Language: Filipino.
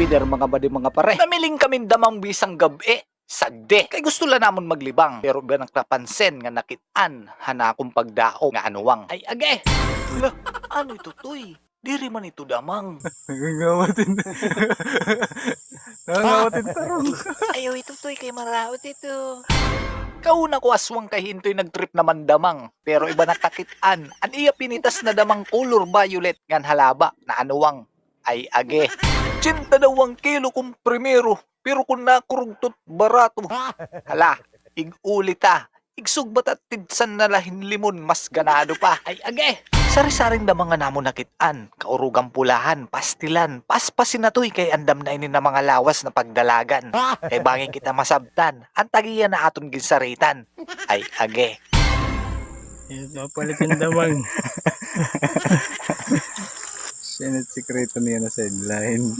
weather mga badi mga pare. Namiling kami damang bisang gabi. Sagde. Kay gusto lang namon maglibang. Pero ba napansin nga nakitaan hana akong pagdao nga anuwang. Ay age. Wala, ano ito toy? Diri man ito damang. Nangangawatin. Nangangawatin tarong. Ayaw ito to'y kay maraot ito. Kauna ko aswang kay hintoy nagtrip naman damang. Pero iba nakakitaan. An iya pinitas na damang color violet ngan halaba na anuwang. Ay age. 82 kilo kung primero. Pero kung nakurugtot barato. Hala, igulita. Igsugbat at tidsan na lahin limon, mas ganado pa. Ay age. Sari-saring na mga namo nakitaan, kaurugang pulahan, pastilan, paspasin na to'y kay andam na ini na mga lawas na pagdalagan. Kay bangin kita masabtan, ang tagiya na aton ginsaritan. Ay age. Ito palit yung damang. Sinit sikreto niya na sideline.